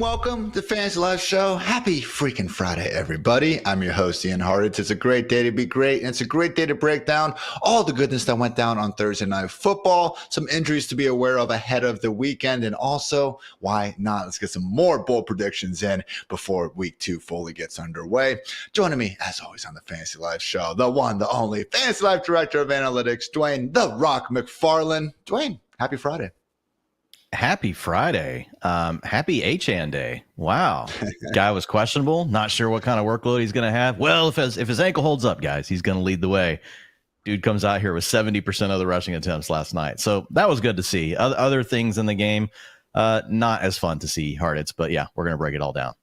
Welcome to Fantasy Life Show. Happy freaking Friday, everybody. I'm your host, Ian Hartitz. It's a great day to be great, and it's a great day to break down all the goodness that went down on Thursday Night Football, some injuries to be aware of ahead of the weekend, and also, why not? Let's get some more bold predictions in before week 2 fully gets underway. Joining me, as always, on the Fantasy Life Show, the one, the only Fantasy Life Director of Analytics, Dwain, the Rock McFarland. Dwain, happy Friday. Happy Friday. Happy H-An Day. Wow. Guy was questionable. Not sure what kind of workload he's going to have. Well, if his ankle holds up, guys, he's going to lead the way. Dude comes out here with 70% of the rushing attempts last night. So that was good to see. Other things in the game, not as fun to see, Hartitz. But yeah, we're going to break it all down.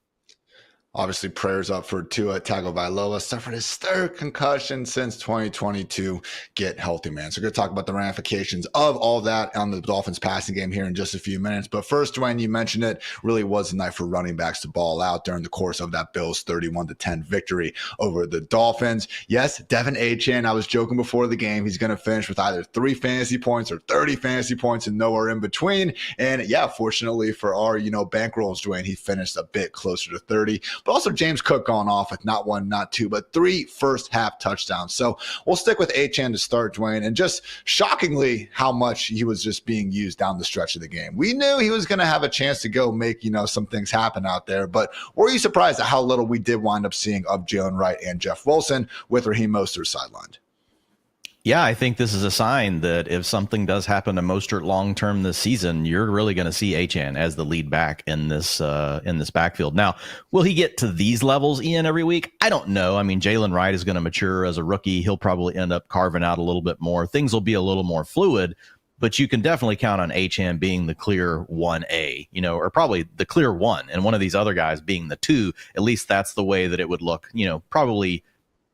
Obviously, prayers up for Tua Tagovailoa. Suffered his third concussion since 2022. Get healthy, man. So we're going to talk about the ramifications of all that on the Dolphins passing game here in just a few minutes. But first, Dwayne, you mentioned it, really was a night for running backs to ball out during the course of that Bills 31-10 victory over the Dolphins. Yes, Devin Achane, I was joking before the game, he's going to finish with either 3 fantasy points or 30 fantasy points and nowhere in between. And yeah, fortunately for our, bankrolls, Dwayne, he finished a bit closer to 30. But also James Cook going off with not 1, not 2, but 3 first-half touchdowns. So we'll stick with Achane to start, Dwayne, and just shockingly how much he was just being used down the stretch of the game. We knew he was going to have a chance to go make, some things happen out there, but were you surprised at how little we did wind up seeing of Jalen Wright and Jeff Wilson with Raheem Mostert sidelined? Yeah, I think this is a sign that if something does happen to Mostert long-term this season, you're really going to see Achane as the lead back in this backfield. Now, will he get to these levels, Ian, every week? I don't know. I mean, Jalen Wright is going to mature as a rookie. He'll probably end up carving out a little bit more. Things will be a little more fluid, but you can definitely count on Achane being the clear 1A, or probably the clear 1, and one of these other guys being the 2. At least that's the way that it would look, probably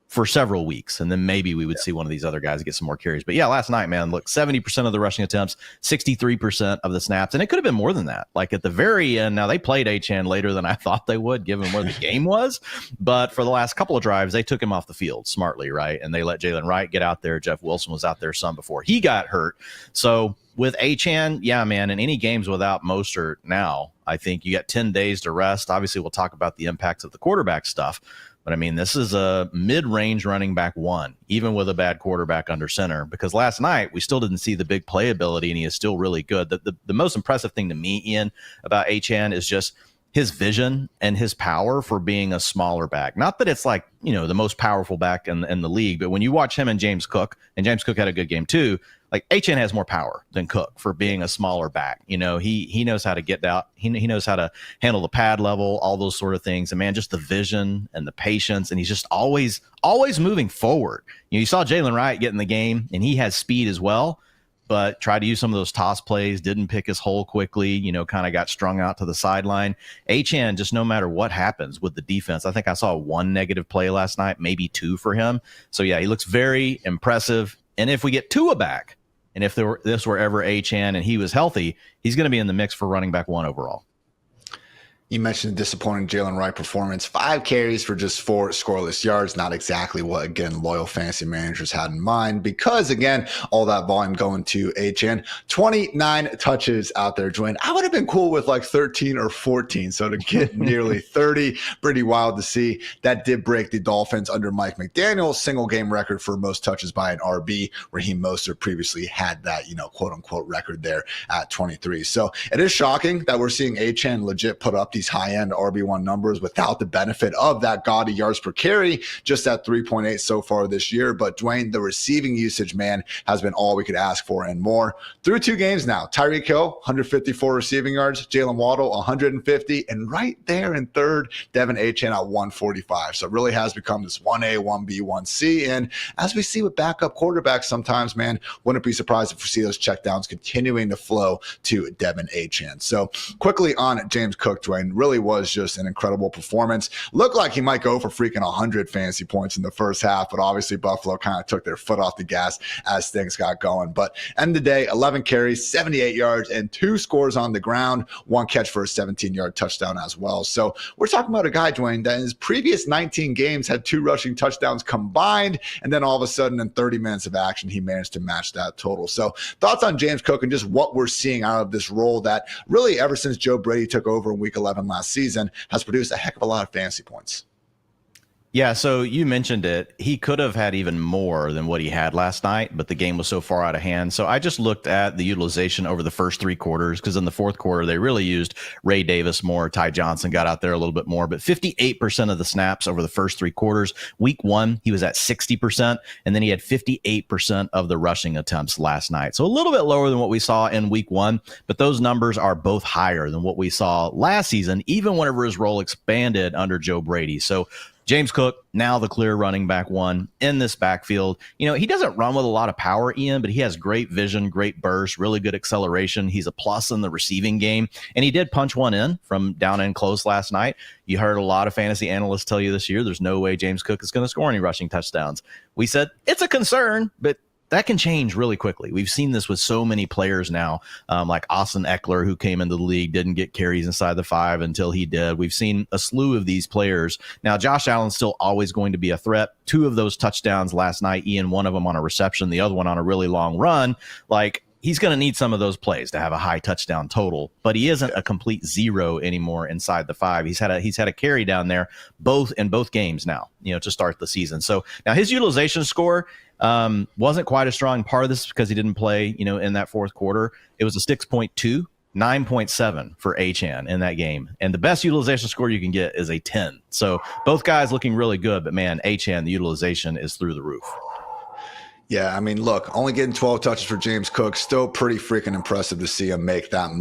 for several weeks, and then maybe we would see one of these other guys get some more carries. But yeah, last night, man, look, 70% of the rushing attempts, 63% of the snaps, and it could have been more than that. Like at the very end, now they played Achane later than I thought they would, given where the game was. But for the last couple of drives, they took him off the field smartly, right? And they let Jalen Wright get out there. Jeff Wilson was out there some before he got hurt. So with Achane, yeah, man, in any games without Mostert now, I think you got 10 days to rest. Obviously, we'll talk about the impacts of the quarterback stuff. But, I mean, this is a mid-range running back 1, even with a bad quarterback under center, because last night we still didn't see the big playability, and he is still really good. The most impressive thing to me, Ian, about Achane is just his vision and his power for being a smaller back. Not that it's like, the most powerful back in the league, but when you watch him and James Cook had a good game too, like Achane has more power than Cook for being a smaller back. He knows how to get out. He knows how to handle the pad level, all those sort of things. And man, just the vision and the patience. And he's just always moving forward. You saw Jalen Wright get in the game, and he has speed as well, but tried to use some of those toss plays, didn't pick his hole quickly, kind of got strung out to the sideline. Achane, just no matter what happens with the defense, I think I saw 1 negative play last night, maybe 2 for him. So yeah, he looks very impressive. And if we get Tua back, and if this were ever Achane and he was healthy, he's going to be in the mix for running back 1 overall. You mentioned the disappointing Jalen Wright performance, 5 carries for just 4 scoreless yards. Not exactly what, again, loyal fantasy managers had in mind, because, again, all that volume going to Achane. 29 touches out there, Dwayne. I would have been cool with like 13 or 14. So to get nearly 30, pretty wild to see. That did break the Dolphins under Mike McDaniel's single game record for most touches by an RB. Raheem Mostert previously had that, quote unquote record there at 23. So it is shocking that we're seeing Achane legit put up these high-end RB1 numbers without the benefit of that gaudy yards per carry, just at 3.8 so far this year. But Dwayne, the receiving usage, man, has been all we could ask for and more. Through 2 games now, Tyreek Hill, 154 receiving yards, Jalen Waddle, 150, and right there in third, Devin Achane at 145. So it really has become this 1A, 1B, 1C. And as we see with backup quarterbacks sometimes, man, wouldn't be surprised if we see those checkdowns continuing to flow to Devin Achane. So quickly on James Cook, Dwayne, really was just an incredible performance. Looked like he might go for freaking 100 fantasy points in the first half, but obviously Buffalo kind of took their foot off the gas as things got going. But end of the day, 11 carries, 78 yards, and 2 scores on the ground, 1 catch for a 17-yard touchdown as well. So we're talking about a guy, Dwayne, that in his previous 19 games had 2 rushing touchdowns combined, and then all of a sudden in 30 minutes of action, he managed to match that total. So thoughts on James Cook and just what we're seeing out of this role that really ever since Joe Brady took over in week 11 7 last season, has produced a heck of a lot of fantasy points. Yeah, so you mentioned it. He could have had even more than what he had last night, but the game was so far out of hand. So I just looked at the utilization over the first 3 quarters, because in the fourth quarter, they really used Ray Davis more. Ty Johnson got out there a little bit more, but 58% of the snaps over the first 3 quarters. Week 1, he was at 60%, and then he had 58% of the rushing attempts last night. So a little bit lower than what we saw in week 1, but those numbers are both higher than what we saw last season, even whenever his role expanded under Joe Brady. So James Cook, now the clear running back 1 in this backfield. You know, he doesn't run with a lot of power, Ian, but he has great vision, great burst, really good acceleration. He's a plus in the receiving game, and he did punch one in from down and close last night. You heard a lot of fantasy analysts tell you this year there's no way James Cook is going to score any rushing touchdowns. We said it's a concern, but that can change really quickly. We've seen this with so many players now, like Austin Eckler, who came into the league, didn't get carries inside the 5 until he did. We've seen a slew of these players. Now, Josh Allen's still always going to be a threat. 2 of those touchdowns last night, Ian, one of them on a reception, the other one on a really long run. Like, he's going to need some of those plays to have a high touchdown total, but he isn't a complete zero anymore inside the 5. He's had a carry down there in both games now, to start the season. So now his utilization score wasn't quite a strong. Part of this is because he didn't play, in that fourth quarter. It was a 6.2, 9.7 for Achane in that game. And the best utilization score you can get is a 10. So both guys looking really good, but man, Achane, the utilization is through the roof. Yeah, I mean, look, only getting 12 touches for James Cook, still pretty freaking impressive to see him make that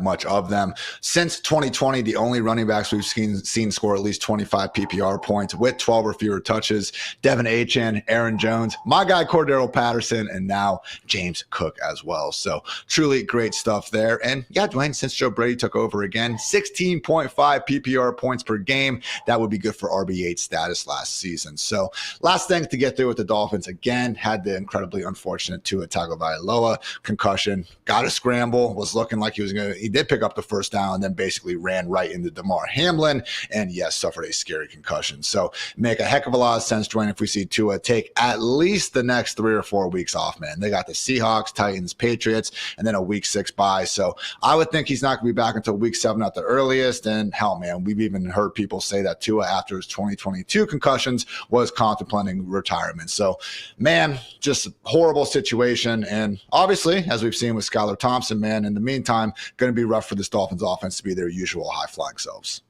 much of them. Since 2020, the only running backs we've seen score at least 25 PPR points with 12 or fewer touches: Devin Achane, Aaron Jones, my guy Cordero Patterson, and now James Cook as well. So truly great stuff there. And yeah, Dwayne, since Joe Brady took over again, 16.5 PPR points per game. That would be good for RB8 status last season. So last thing to get through with the Dolphins again. Had the incredibly unfortunate Tua Tagovailoa concussion, got a scramble, was looking like he did pick up the first down, and then basically ran right into DeMar Hamlin, and yes, suffered a scary concussion. So make a heck of a lot of sense, Dwayne, if we see Tua take at least the next 3 or 4 weeks off, man. They got the Seahawks, Titans, Patriots, and then a week 6 bye. So I would think he's not going to be back until week 7 at the earliest. And hell, man, we've even heard people say that Tua, after his 2022 concussions, was contemplating retirement. So, man, just a horrible situation. And obviously, as we've seen with Skylar Thompson, man, in the meantime, going to be rough for this Dolphins offense to be their usual high-flying selves.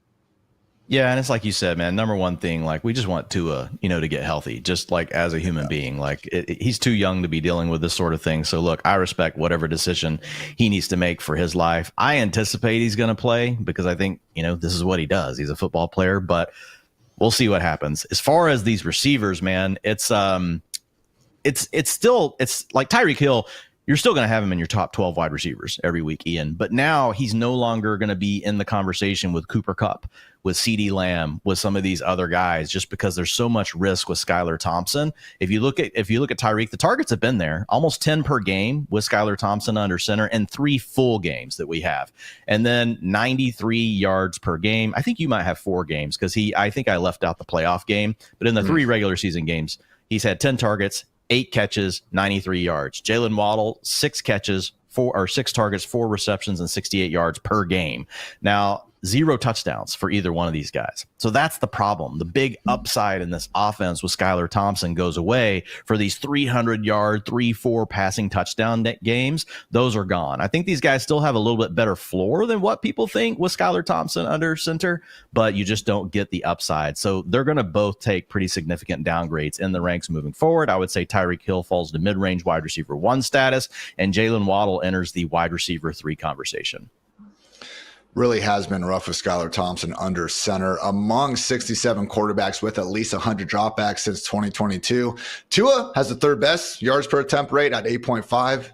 Yeah, and it's like you said, man, number one thing, like, we just want Tua, to get healthy, just like as a human being. Like, he's too young to be dealing with this sort of thing. So, look, I respect whatever decision he needs to make for his life. I anticipate he's going to play because I think, this is what he does. He's a football player, but we'll see what happens. As far as these receivers, man, it's like Tyreek Hill. You're still going to have him in your top 12 wide receivers every week, Ian. But now he's no longer going to be in the conversation with Cooper Kupp, with CeeDee Lamb, with some of these other guys, just because there's so much risk with Skylar Thompson. If you look at Tyreek, the targets have been there, almost 10 per game with Skylar Thompson under center, and 3 full games that we have, and then 93 yards per game. I think you might have 4 games because I think I left out the playoff game, but in the 3 regular season games, he's had 10 targets. 8 catches, 93 yards. Jalen Waddle, 6 catches, 6 targets, 4 receptions, and 68 yards per game. Now, 0 touchdowns for either one of these guys. So that's the problem. The big upside in this offense with Skylar Thompson goes away for these 300-yard, 3-4 passing touchdown games. Those are gone. I think these guys still have a little bit better floor than what people think with Skylar Thompson under center, but you just don't get the upside. So they're going to both take pretty significant downgrades in the ranks moving forward. I would say Tyreek Hill falls to mid-range wide receiver 1 status, and Jalen Waddle enters the wide receiver 3 conversation. Really has been rough with Skylar Thompson under center. Among 67 quarterbacks with at least 100 dropbacks since 2022, Tua has the 3rd best yards per attempt rate at 8.5.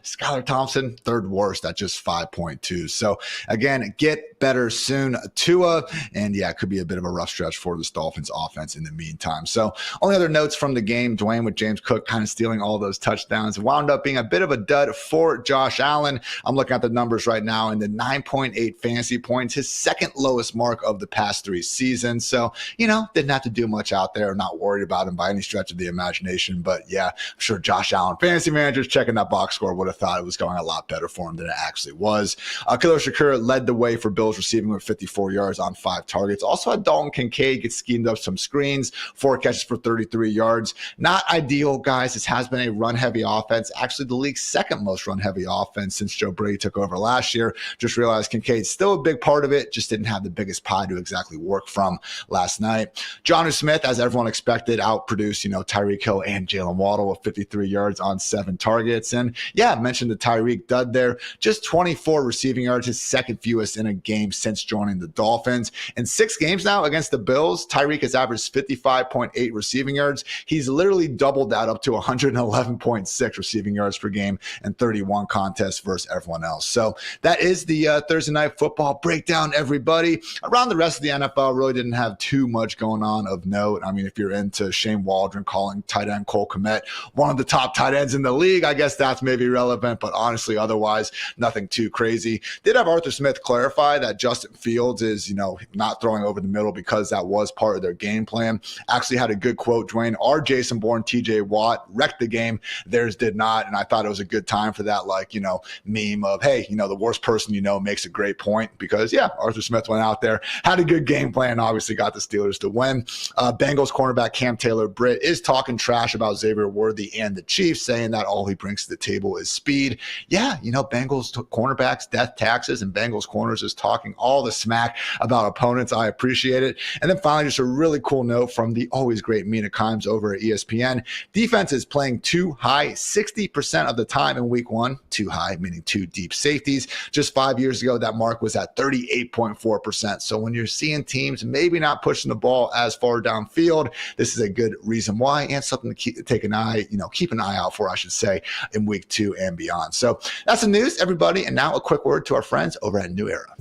Skylar Thompson, 3rd worst at just 5.2. So again, get better soon, Tua. And yeah, it could be a bit of a rough stretch for this Dolphins offense in the meantime. So only other notes from the game, Dwayne, with James Cook kind of stealing all those touchdowns, wound up being a bit of a dud for Josh Allen. I'm looking at the numbers right now, and the 9.8 fantasy points points, his second lowest mark of the past 3 seasons. So, didn't have to do much out there. Not worried about him by any stretch of the imagination. But yeah, I'm sure Josh Allen, fantasy managers checking that box score, would have thought it was going a lot better for him than it actually was. Khalil Shakir led the way for Bills receiving with 54 yards on 5 targets. Also had Dalton Kincaid get schemed up some screens, 4 catches for 33 yards. Not ideal, guys. This has been a run-heavy offense. Actually, the league's second most run-heavy offense since Joe Brady took over last year. Just realized Kincaid's still a big part of it, just didn't have the biggest pie to exactly work from last night. Jonnu Smith, as everyone expected, outproduced, Tyreek Hill and Jalen Waddle with 53 yards on 7 targets. And yeah, I mentioned the Tyreek dud there. Just 24 receiving yards, his second fewest in a game since joining the Dolphins. In 6 games now against the Bills, Tyreek has averaged 55.8 receiving yards. He's literally doubled that up to 111.6 receiving yards per game and 31 contests versus everyone else. So that is the Thursday Night Football breakdown, everybody. Around the rest of the NFL, really didn't have too much going on of note. I mean, if you're into Shane Waldron calling tight end Cole Kmet one of the top tight ends in the league, I guess that's maybe relevant, but honestly, otherwise, nothing too crazy. Did have Arthur Smith clarify that Justin Fields is, not throwing over the middle because that was part of their game plan. Actually had a good quote, Dwain. Our Jason Bourne, TJ Watt wrecked the game. Theirs did not. And I thought it was a good time for that, meme of, hey, the worst person makes a great point, because yeah, Arthur Smith went out there, had a good game plan, obviously got the Steelers to win. Bengals cornerback Cam Taylor-Britt is talking trash about Xavier Worthy and the Chiefs, saying that all he brings to the table is speed. Yeah, Bengals cornerbacks, death taxes, and Bengals corners is talking all the smack about opponents. I appreciate it. And then finally, just a really cool note from the always great Mina Kimes over at ESPN. Defense is playing too high 60% of the time in week 1. Too high, meaning 2 deep safeties. Just 5 years ago, that mark was at 38.4%. So when you're seeing teams maybe not pushing the ball as far downfield, this is a good reason why, and something to keep an eye out for, I should say, in week 2 and beyond. So that's the news, everybody. And now a quick word to our friends over at New Era.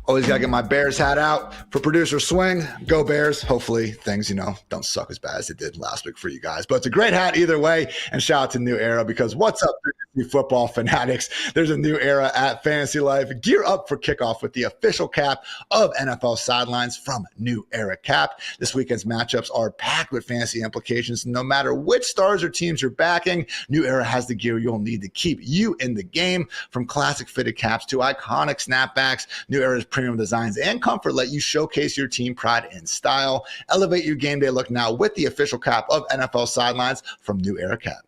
Always got to get my Bears hat out for producer Swing. Go Bears. Hopefully things, don't suck as bad as it did last week for you guys. But it's a great hat either way. And shout out to New Era, because what's up, fantasy football fanatics? There's a new era at FantasyLife. Gear up for kickoff with the official cap of NFL sidelines from New Era Cap. This weekend's matchups are packed with fantasy implications. No matter which stars or teams you're backing, New Era has the gear you'll need to keep you in the game. From classic fitted caps to iconic snapbacks, New Era's premium designs and comfort let you showcase your team pride and style. Elevate your game day look now with the official cap of NFL sidelines from New Era Cap.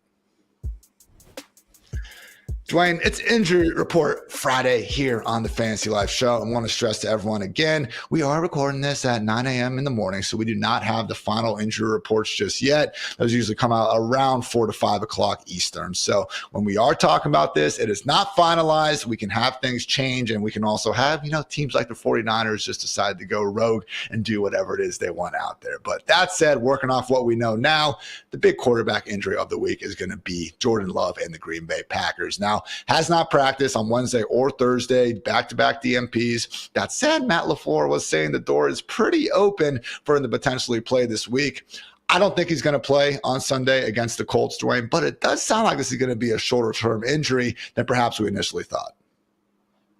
Dwain, it's Injury Report Friday here on the Fantasy Life Show. I want to stress to everyone again, we are recording this at 9 a.m. in the morning, so we do not have the final injury reports just yet. Those usually come out around 4 to 5 o'clock Eastern. So when we are talking about this, it is not finalized. We can have things change, and we can also have, teams like the 49ers just decide to go rogue and do whatever it is they want out there. But that said, working off what we know now, the big quarterback injury of the week is going to be Jordan Love and the Green Bay Packers. Now, has not practiced on Wednesday or Thursday, back-to-back DMPs. That said, Matt LaFleur was saying the door is pretty open for him to potentially play this week. I don't think he's going to play on Sunday against the Colts, Dwain, but it does sound like this is going to be a shorter-term injury than perhaps we initially thought.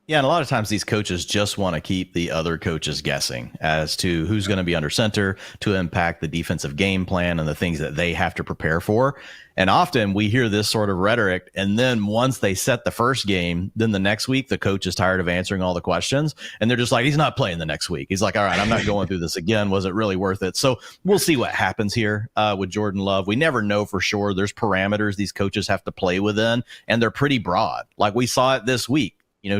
Yeah, and a lot of times these coaches just want to keep the other coaches guessing as to who's going to be under center to impact the defensive game plan and the things that they have to prepare for. And often we hear this sort of rhetoric, and then once they set the first game, then the next week the coach is tired of answering all the questions, and they're just like, he's not playing the next week. He's like, all right, I'm not going through this again. Was it really worth it? So we'll see what happens here with Jordan Love. We never know for sure. There's parameters these coaches have to play within, and they're pretty broad. Like we saw it this week.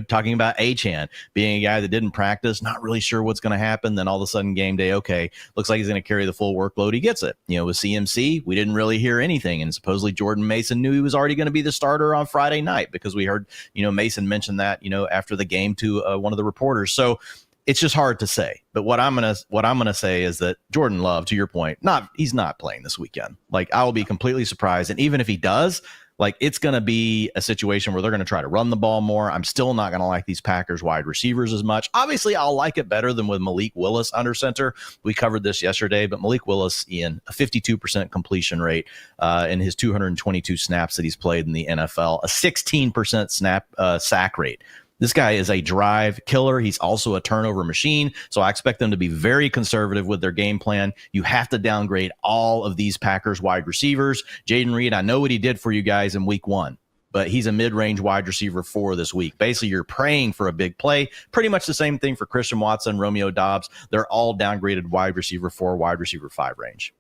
Talking about Achane being a guy that didn't practice, not really sure what's going to happen. Then all of a sudden game day, okay, looks like he's going to carry the full workload. He gets it. With CMC, we didn't really hear anything. And supposedly Jordan Mason knew he was already going to be the starter on Friday night because we heard, Mason mention that, after the game to one of the reporters. So it's just hard to say. But what I'm gonna say is that Jordan Love, to your point, he's not playing this weekend. Like, I will be completely surprised. And even if he does, it's going to be a situation where they're going to try to run the ball more. I'm still not going to like these Packers wide receivers as much. Obviously, I'll like it better than with Malik Willis under center. We covered this yesterday, but Malik Willis in a 52% completion rate in his 222 snaps that he's played in the NFL, a 16% sack rate. This guy is a drive killer. He's also a turnover machine. So I expect them to be very conservative with their game plan. You have to downgrade all of these Packers wide receivers. Jaden Reed, I know what he did for you guys in week 1, but he's a mid-range wide receiver 4 this week. Basically, you're praying for a big play. Pretty much the same thing for Christian Watson, Romeo Doubs. They're all downgraded wide receiver 4, wide receiver 5 range.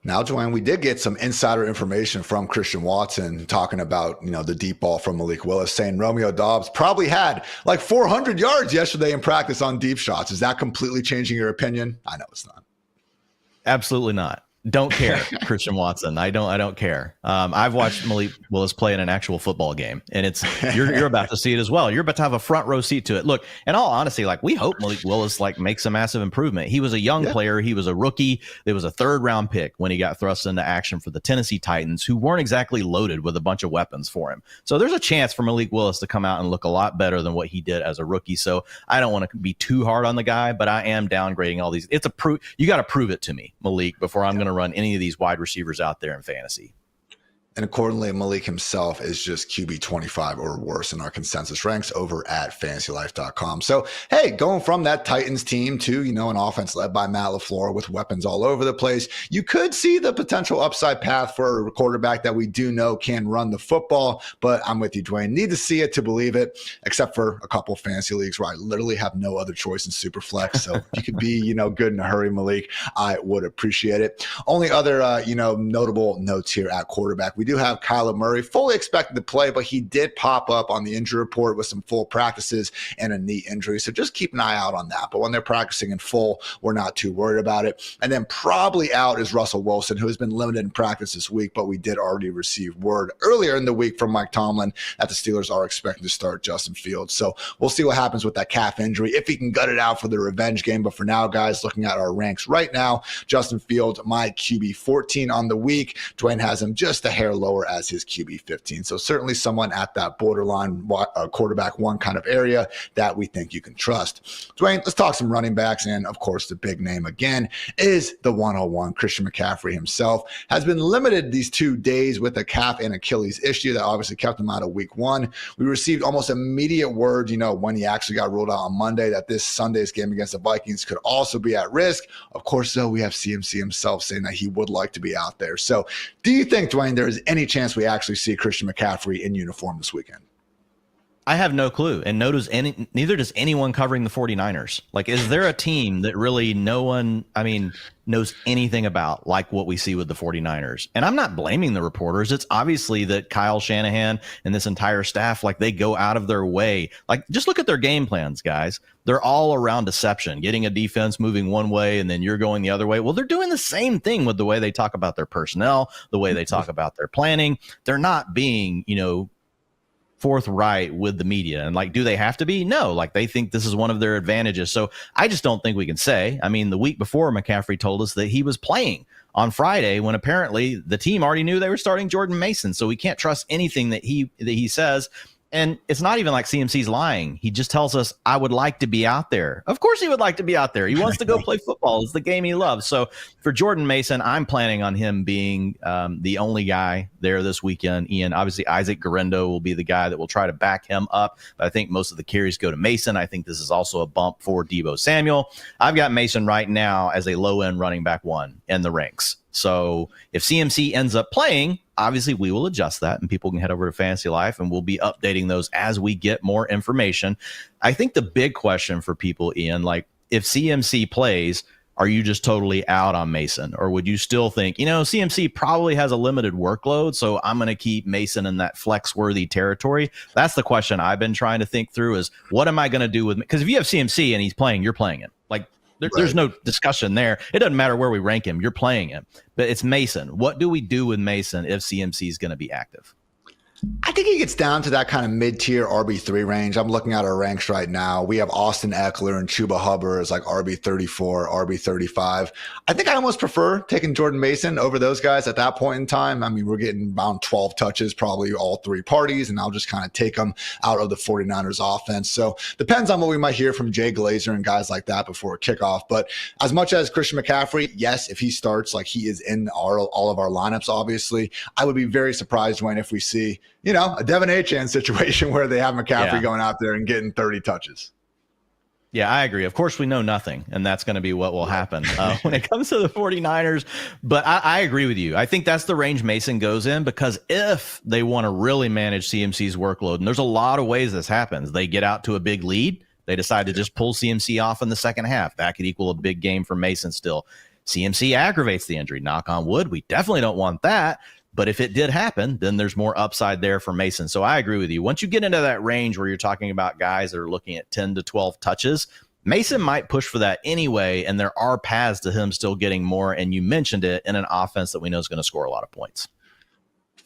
Now, Dwain, we did get some insider information from Christian Watson talking about, the deep ball from Malik Willis, saying Romeo Doubs probably had like 400 yards yesterday in practice on deep shots. Is that completely changing your opinion? I know it's not. Absolutely not. Don't care, Christian Watson. I don't care. I've watched Malik Willis play in an actual football game, and you're about to see it as well. You're about to have a front row seat to it. Look, in all honesty, we hope Malik Willis makes a massive improvement. He was a young player. He was a rookie. There was a 3rd round pick when he got thrust into action for the Tennessee Titans, who weren't exactly loaded with a bunch of weapons for him. So there's a chance for Malik Willis to come out and look a lot better than what he did as a rookie. So I don't want to be too hard on the guy, but I am downgrading all these. It's a proof. You got to prove it to me, Malik, before I'm going to run any of these wide receivers out there in fantasy. And accordingly, Malik himself is just QB 25 or worse in our consensus ranks over at FantasyLife.com. So, hey, going from that Titans team to, an offense led by Matt LaFleur with weapons all over the place, you could see the potential upside path for a quarterback that we do know can run the football. But I'm with you, Dwain. Need to see it to believe it, except for a couple of fantasy leagues where I literally have no other choice in Superflex. So if you could be, good in a hurry, Malik, I would appreciate it. Only other, notable notes here at quarterback. We do have Kyler Murray fully expected to play, but he did pop up on the injury report with some full practices and a knee injury. So just keep an eye out on that. But when they're practicing in full, we're not too worried about it. And then probably out is Russell Wilson, who has been limited in practice this week, but we did already receive word earlier in the week from Mike Tomlin that the Steelers are expecting to start Justin Fields. So we'll see what happens with that calf injury, if he can gut it out for the revenge game. But for now, guys, looking at our ranks right now, Justin Fields, my QB 14 on the week. Dwain has him just a hair lower as his QB 15. So certainly someone at that borderline quarterback 1 kind of area that we think you can trust. Dwain, let's talk some running backs. And of course, the big name again is the 101. Christian McCaffrey himself has been limited these 2 days with a calf and Achilles issue that obviously kept him out of week 1. We received almost immediate word, when he actually got ruled out on Monday, that this Sunday's game against the Vikings could also be at risk. Of course, though, we have CMC himself saying that he would like to be out there. So do you think, Dwain, there is any chance we actually see Christian McCaffrey in uniform this weekend? I have no clue. And neither does anyone covering the 49ers. Is there a team that really no one, knows anything about, like what we see with the 49ers? And I'm not blaming the reporters. It's obviously that Kyle Shanahan and this entire staff, they go out of their way. Just look at their game plans, guys. They're all around deception, getting a defense moving one way and then you're going the other way. Well, they're doing the same thing with the way they talk about their personnel, the way they talk about their planning. They're not being, forthright with the media. And do they have to be? No, they think this is one of their advantages. So I just don't think we can say. The week before, McCaffrey told us that he was playing on Friday when apparently the team already knew they were starting Jordan Mason. So we can't trust anything that he says. And it's not even like CMC's lying. He just tells us, I would like to be out there. Of course he would like to be out there. He wants to go play football. It's the game he loves. So for Jordan Mason, I'm planning on him being the only guy there this weekend. Ian, obviously Isaac Guerrero will be the guy that will try to back him up. But I think most of the carries go to Mason. I think this is also a bump for Deebo Samuel. I've got Mason right now as a low-end running back 1 in the ranks. So if CMC ends up playing, obviously we will adjust that and people can head over to Fantasy Life and we'll be updating those as we get more information. I think the big question for people, Ian, if CMC plays, are you just totally out on Mason? Or would you still think, CMC probably has a limited workload, so I'm going to keep Mason in that flex-worthy territory? That's the question I've been trying to think through is, what am I going to do with – because if you have CMC and he's playing, you're playing him. There's no discussion there. It doesn't matter where we rank him. You're playing him. But it's Mason. What do we do with Mason if CMC is going to be active? I think he gets down to that kind of mid-tier RB3 range. I'm looking at our ranks right now. We have Austin Eckler and Chuba Hubbard as RB34, RB35. I think I almost prefer taking Jordan Mason over those guys at that point in time. We're getting around 12 touches, probably all 3 parties, and I'll just kind of take them out of the 49ers offense. So depends on what we might hear from Jay Glazer and guys like that before kickoff. But as much as Christian McCaffrey, yes, if he starts, he is in all of our lineups, obviously, I would be very surprised if we see a Devin Achane situation where they have McCaffrey going out there and getting 30 touches. Yeah, I agree. Of course, we know nothing, and that's going to be what will happen when it comes to the 49ers. But I agree with you. I think that's the range Mason goes in, because if they want to really manage CMC's workload, and there's a lot of ways this happens, they get out to a big lead, they decide to just pull CMC off in the second half. That could equal a big game for Mason still. CMC aggravates the injury. Knock on wood. We definitely don't want that. But if it did happen, then there's more upside there for Mason. So I agree with you. Once you get into that range where you're talking about guys that are looking at 10 to 12 touches, Mason might push for that anyway, and there are paths to him still getting more. And you mentioned it, in an offense that we know is going to score a lot of points.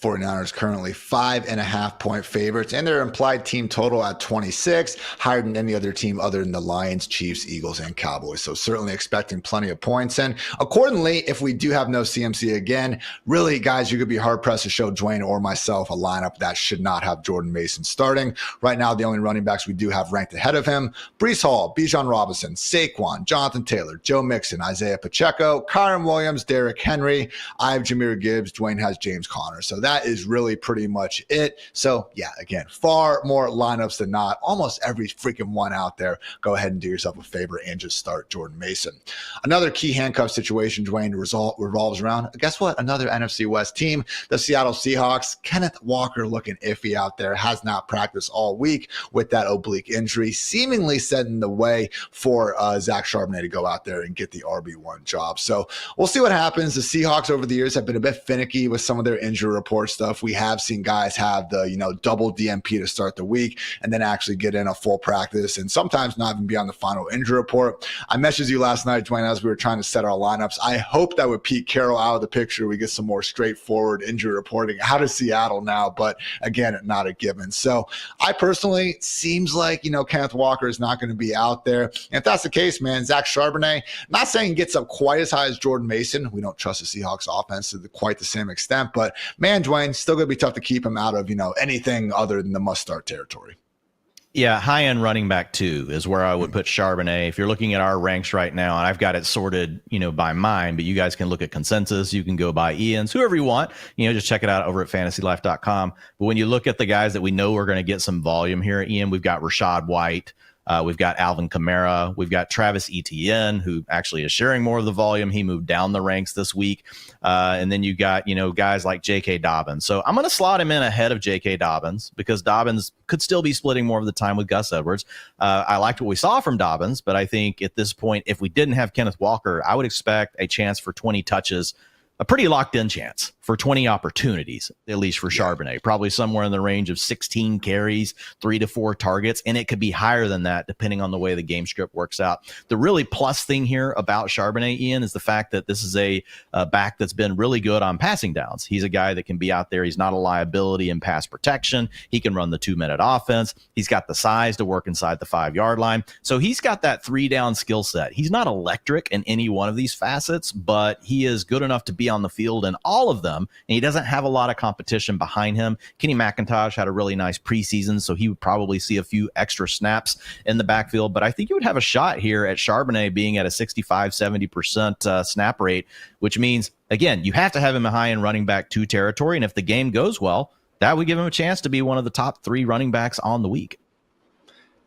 49ers currently 5.5-point favorites, and their implied team total at 26, higher than any other team other than the Lions, Chiefs, Eagles, and Cowboys. So certainly expecting plenty of points. And accordingly, if we do have no CMC again, really, guys, you could be hard-pressed to show Dwain or myself a lineup that should not have Jordan Mason starting. Right now, the only running backs we do have ranked ahead of him: Breece Hall, Bijan Robinson, Saquon, Jonathan Taylor, Joe Mixon, Isaiah Pacheco, Kyren Williams, Derrick Henry. I have Jahmyr Gibbs. Dwain has James Conner. So that is really pretty much it. So yeah, again, far more lineups than not. Almost every freaking one out there. Go ahead and do yourself a favor and just start Jordan Mason. Another key handcuff situation Dwain revolves around, guess what? Another NFC West team, the Seattle Seahawks. Kenneth Walker looking iffy out there. Has not practiced all week with that oblique injury, seemingly setting the way for Zach Charbonnet to go out there and get the RB1 job. So we'll see what happens. The Seahawks over the years have been a bit finicky with some of their injury report stuff. We have seen guys have the, double DMP to start the week and then actually get in a full practice and sometimes not even be on the final injury report. I messaged you last night, Dwain, as we were trying to set our lineups. I hope that with Pete Carroll out of the picture, we get some more straightforward injury reporting out of Seattle now, but again, not a given. So I personally, seems like, Kenneth Walker is not going to be out there. And if that's the case, man, Zach Charbonnet, not saying he gets up quite as high as Jordan Mason. We don't trust the Seahawks offense to quite the same extent, but man, Dwain, still going to be tough to keep him out of, anything other than the must-start territory. Yeah, high-end running back, too, is where I would put Charbonnet. If you're looking at our ranks right now, and I've got it sorted, by mine, but you guys can look at consensus. You can go by Ian's, whoever you want. Just check it out over at FantasyLife.com. But when you look at the guys that we know are going to get some volume here, Ian, we've got Rashad White. We've got Alvin Kamara. We've got Travis Etienne, who actually is sharing more of the volume. He moved down the ranks this week. And then you got, guys like J.K. Dobbins. So I'm going to slot him in ahead of J.K. Dobbins because Dobbins could still be splitting more of the time with Gus Edwards. I liked what we saw from Dobbins, but I think at this point, if we didn't have Kenneth Walker, I would expect a chance for 20 touches, a pretty locked-in chance for 20 opportunities, at least for Charbonnet, probably somewhere in the range of 16 carries, 3 to 4 targets, and it could be higher than that depending on the way the game script works out. The really plus thing here about Charbonnet, Ian, is the fact that this is a back that's been really good on passing downs. He's a guy that can be out there. He's not a liability in pass protection. He can run the 2-minute offense. He's got the size to work inside the 5-yard line. So he's got that 3-down skill set. He's not electric in any one of these facets, but he is good enough to be on the field in all of them, and he doesn't have a lot of competition behind him. Kenny McIntosh had a really nice preseason, so he would probably see a few extra snaps in the backfield, but I think you would have a shot here at Charbonnet being at a 65-70% snap rate, which means, again, you have to have him a high-end running back 2 territory, and if the game goes well, that would give him a chance to be one of the top 3 running backs on the week.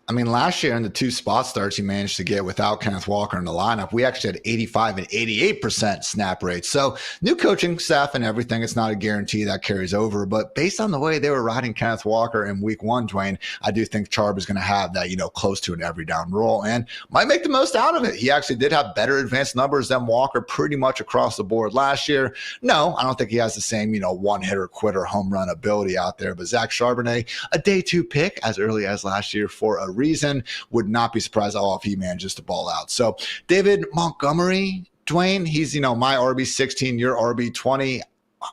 I mean, last year in the 2 spot starts he managed to get without Kenneth Walker in the lineup, we actually had 85 and 88% snap rates. So new coaching staff and everything, it's not a guarantee that carries over. But based on the way they were riding Kenneth Walker in week 1, Dwain, I do think Charb is going to have that, close to an every down role and might make the most out of it. He actually did have better advanced numbers than Walker pretty much across the board last year. No, I don't think he has the same, one hitter quitter home run ability out there. But Zach Charbonnet, a day 2 pick as early as last year for a reason, would not be surprised at all if he manages to ball out. So David Montgomery, Dwain, he's, my RB16, your RB20.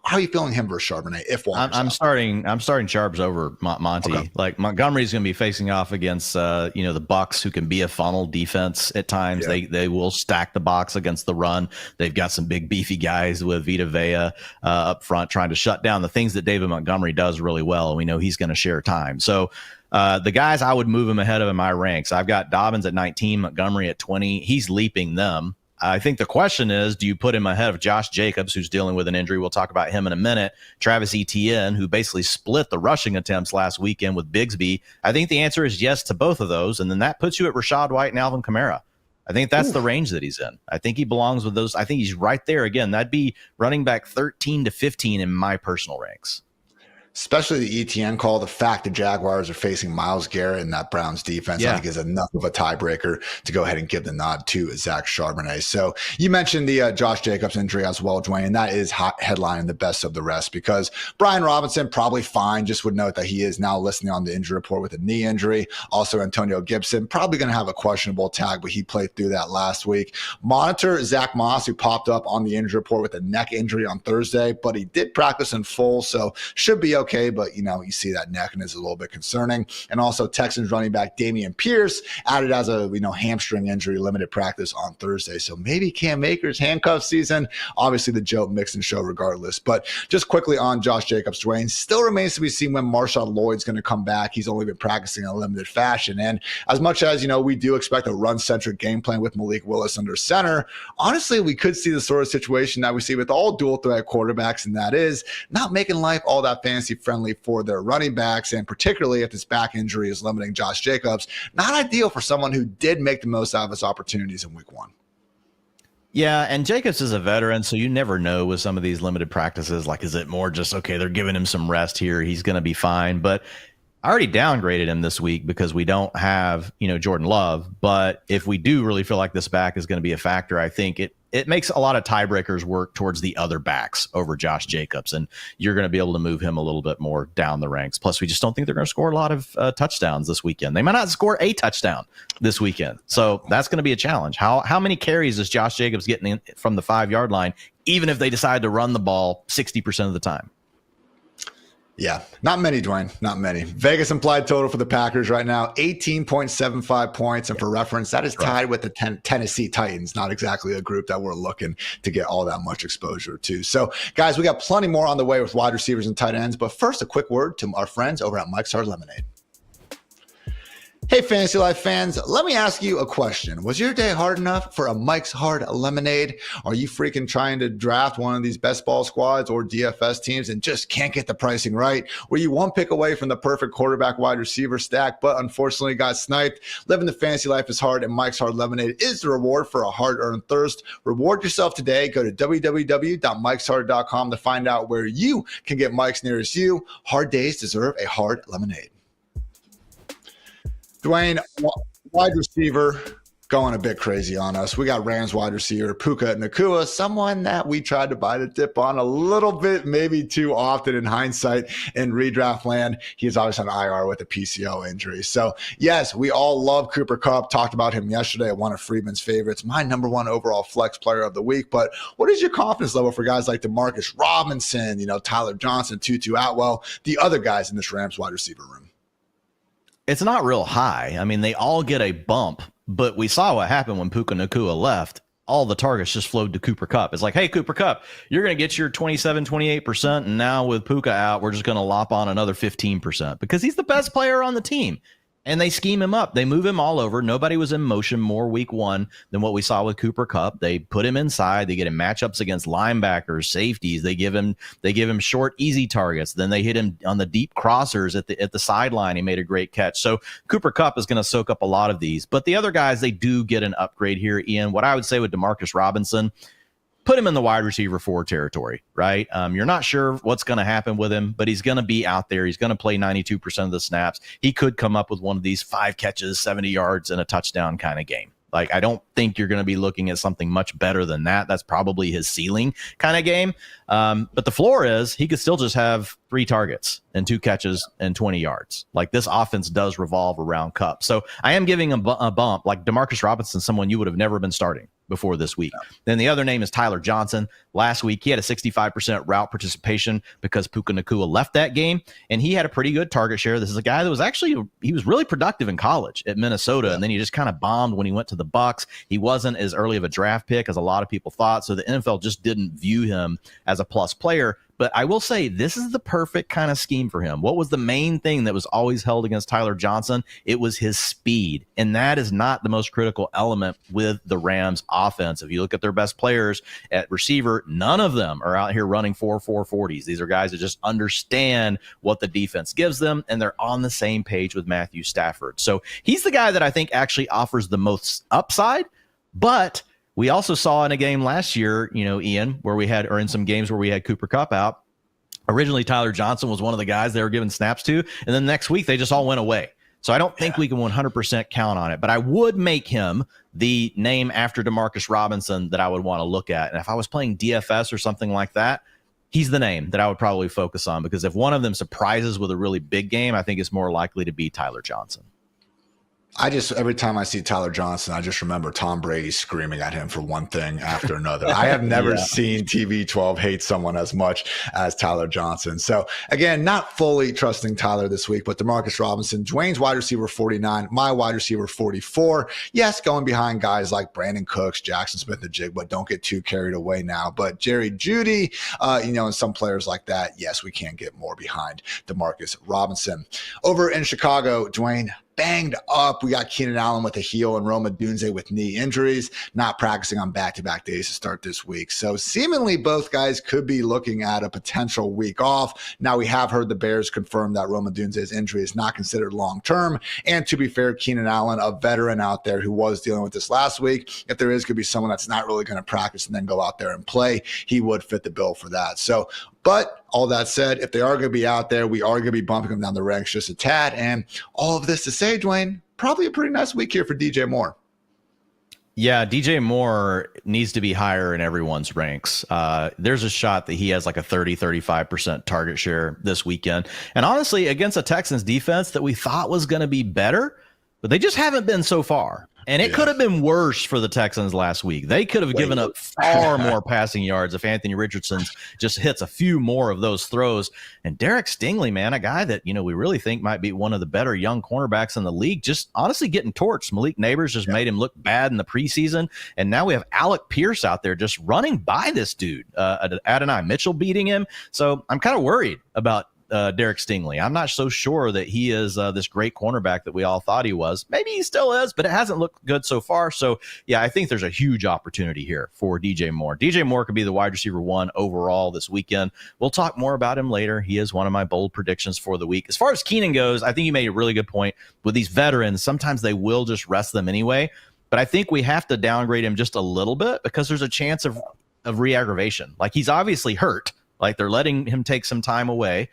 How are you feeling him versus Charbonnet? If I'm starting Charbs over Monty. Okay. Like Montgomery's going to be facing off against the Bucks, who can be a funnel defense at times. Yeah. They will stack the box against the run. They've got some big beefy guys with Vita Vea up front trying to shut down the things that David Montgomery does really well. And we know he's going to share time. So the guys I would move him ahead of in my ranks, I've got Dobbins at 19, Montgomery at 20. He's leaping them. I think the question is, do you put him ahead of Josh Jacobs, who's dealing with an injury? We'll talk about him in a minute. Travis Etienne, who basically split the rushing attempts last weekend with Bigsby. I think the answer is yes to both of those. And then that puts you at Rachaad White and Alvin Kamara. I think that's the range that he's in. I think he belongs with those. I think he's right there. Again, that'd be running back 13 to 15 in my personal ranks. Especially the ETN call, the fact the Jaguars are facing Myles Garrett and that Browns defense, I think is enough of a tiebreaker to go ahead and give the nod to Zach Charbonnet. So you mentioned the Josh Jacobs injury as well, Dwain. That is headlining the best of the rest because Brian Robinson probably fine. Just would note that he is now listing on the injury report with a knee injury. Also, Antonio Gibson probably going to have a questionable tag, but he played through that last week. Monitor Zach Moss, who popped up on the injury report with a neck injury on Thursday, but he did practice in full, so should be okay, but you see that neck and it's a little bit concerning. And also Texans running back Dameon Pierce added as a hamstring injury, limited practice on Thursday. So maybe Cam Akers handcuff season. Obviously the Joe Mixon show regardless. But just quickly on Josh Jacobs, Dwain, still remains to be seen when Marshawn Lloyd's going to come back. He's only been practicing in a limited fashion. And as much as we do expect a run-centric game plan with Malik Willis under center, honestly, we could see the sort of situation that we see with all dual threat quarterbacks, and that is not making life all that fancy friendly for their running backs, and particularly if this back injury is limiting Josh Jacobs. Not ideal for someone who did make the most out of his opportunities in week one. Yeah, and Jacobs is a veteran, so you never know with some of these limited practices. Like, is it more just, okay, they're giving him some rest here, he's going to be fine. But I already downgraded him this week because we don't have, Jordan Love. But if we do really feel like this back is going to be a factor, I think it makes a lot of tiebreakers work towards the other backs over Josh Jacobs, and you're going to be able to move him a little bit more down the ranks. Plus, we just don't think they're going to score a lot of touchdowns this weekend. They might not score a touchdown this weekend, so that's going to be a challenge. How many carries is Josh Jacobs getting in from the 5-yard line, even if they decide to run the ball 60% of the time? Yeah, not many, Dwain, not many. Vegas implied total for the Packers right now, 18.75 points. And for reference, that is tied with the Tennessee Titans, not exactly a group that we're looking to get all that much exposure to. So, guys, we got plenty more on the way with wide receivers and tight ends. But first, a quick word to our friends over at Mike's Hard Lemonade. Hey, Fantasy Life fans, let me ask you a question. Was your day hard enough for a Mike's Hard Lemonade? Are you freaking trying to draft one of these best ball squads or DFS teams and just can't get the pricing right? Were you one pick away from the perfect quarterback wide receiver stack, but unfortunately got sniped? Living the fantasy life is hard, and Mike's Hard Lemonade is the reward for a hard-earned thirst. Reward yourself today. Go to www.mikeshard.com to find out where you can get Mike's nearest you. Hard days deserve a hard lemonade. Dwain, wide receiver, going a bit crazy on us. We got Rams wide receiver Puka Nacua, someone that we tried to buy the dip on a little bit, maybe too often in hindsight in redraft land. He's obviously on IR with a PCO injury. So, yes, we all love Cooper Kupp. Talked about him yesterday, one of Friedman's favorites, my number one overall flex player of the week. But what is your confidence level for guys like Demarcus Robinson, Tyler Johnson, Tutu Atwell, the other guys in this Rams wide receiver room? It's not real high. I mean, they all get a bump, but we saw what happened when Puka Nacua left. All the targets just flowed to Cooper Kupp. It's like, hey, Cooper Kupp, you're going to get your 27, 28%, and now with Puka out, we're just going to lop on another 15% because he's the best player on the team. And they scheme him up. They move him all over. Nobody was in motion more week one than what we saw with Cooper Kupp. They put him inside. They get him matchups against linebackers, safeties. They give him short, easy targets. Then they hit him on the deep crossers at the sideline. He made a great catch. So Cooper Kupp is going to soak up a lot of these. But the other guys, they do get an upgrade here, Ian. What I would say with Demarcus Robinson, put him in the wide receiver 4 territory, right? You're not sure what's going to happen with him, but he's going to be out there. He's going to play 92% of the snaps. He could come up with one of these 5 catches, 70 yards, and a touchdown kind of game. Like, I don't think you're going to be looking at something much better than that. That's probably his ceiling kind of game. But the floor is he could still just have 3 targets and 2 catches and 20 yards. Like, this offense does revolve around Kupp. So I am giving him a bump. Like Demarcus Robinson, someone you would have never been starting before this week. Yeah. Then the other name is Tyler Johnson. Last week, he had a 65% route participation because Puka Nacua left that game, and he had a pretty good target share. This is a guy that was he was really productive in college at Minnesota, and then he just kind of bombed when he went to the Bucs. He wasn't as early of a draft pick as a lot of people thought, so the NFL just didn't view him as a plus player. But I will say this is the perfect kind of scheme for him. What was the main thing that was always held against Tyler Johnson? It was his speed. And that is not the most critical element with the Rams offense. If you look at their best players at receiver, none of them are out here running 4.40s. These are guys that just understand what the defense gives them, and they're on the same page with Matthew Stafford. So he's the guy that I think actually offers the most upside. But we also saw in a game last year, Ian, where we had, or in some games where we had Cooper Kupp out. Originally, Tyler Johnson was one of the guys they were giving snaps to, and then next week they just all went away. So I don't think we can 100% count on it, but I would make him the name after Demarcus Robinson that I would want to look at. And if I was playing DFS or something like that, he's the name that I would probably focus on, because if one of them surprises with a really big game, I think it's more likely to be Tyler Johnson. Every time I see Tyler Johnson, I just remember Tom Brady screaming at him for one thing after another. I have never seen TB12 hate someone as much as Tyler Johnson. So again, not fully trusting Tyler this week, but Demarcus Robinson, Dwain's wide receiver 49, my wide receiver 44. Yes, going behind guys like Brandon Cooks, Jackson Smith-Njigba, don't get too carried away now. But Jerry Jeudy, and some players like that, yes, we can get more behind Demarcus Robinson. Over in Chicago, Dwain, banged up. We got Keenan Allen with a heel and Rome Odunze with knee injuries, not practicing on back-to-back days to start this week. So seemingly both guys could be looking at a potential week off. Now we have heard the Bears confirm that Rome Odunze's injury is not considered long-term. And to be fair, Keenan Allen, a veteran out there who was dealing with this last week, if there is going to be someone that's not really going to practice and then go out there and play, he would fit the bill for that. So, but all that said, if they are going to be out there, we are going to be bumping them down the ranks just a tad. And all of this to say, Dwain, probably a pretty nice week here for DJ Moore. Yeah, DJ Moore needs to be higher in everyone's ranks. There's a shot that he has like a 35% target share this weekend. And honestly, against a Texans defense that we thought was going to be better, but they just haven't been so far. And it could have been worse for the Texans last week. They could have given up far more passing yards if Anthony Richardson just hits a few more of those throws. And Derek Stingley, man, a guy that, we really think might be one of the better young cornerbacks in the league, just honestly getting torched. Malik Neighbors just made him look bad in the preseason. And now we have Alec Pierce out there just running by this dude. Adonai Mitchell beating him. So I'm kind of worried about Derek Stingley. I'm not so sure that he is this great cornerback that we all thought he was. Maybe he still is, but it hasn't looked good so far. So, yeah, I think there's a huge opportunity here for DJ Moore. DJ Moore could be the wide receiver 1 overall this weekend. We'll talk more about him later. He is one of my bold predictions for the week. As far as Keenan goes, I think you made a really good point. With these veterans, sometimes they will just rest them anyway. But I think we have to downgrade him just a little bit because there's a chance of re-aggravation. Like, he's obviously hurt. Like, they're letting him take some time away.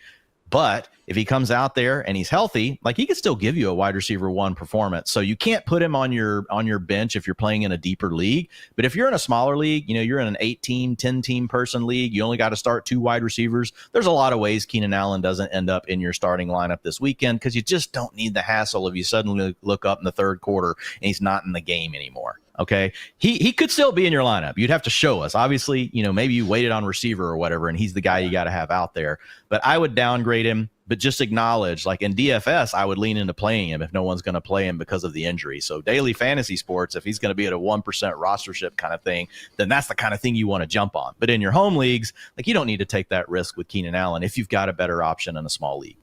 But if he comes out there and he's healthy, like, he could still give you a wide receiver 1 performance. So you can't put him on your bench if you're playing in a deeper league. But if you're in a smaller league, you're in an 8-team, 10-team person league, you only got to start 2 wide receivers. There's a lot of ways Keenan Allen doesn't end up in your starting lineup this weekend because you just don't need the hassle of you suddenly look up in the third quarter and he's not in the game anymore. Okay. He could still be in your lineup. You'd have to show us. Obviously, maybe you waited on receiver or whatever, and he's the guy you got to have out there. But I would downgrade him, but just acknowledge, like in DFS, I would lean into playing him if no one's going to play him because of the injury. So daily fantasy sports, if he's going to be at a 1% rostership kind of thing, then that's the kind of thing you want to jump on. But in your home leagues, like, you don't need to take that risk with Keenan Allen if you've got a better option in a small league.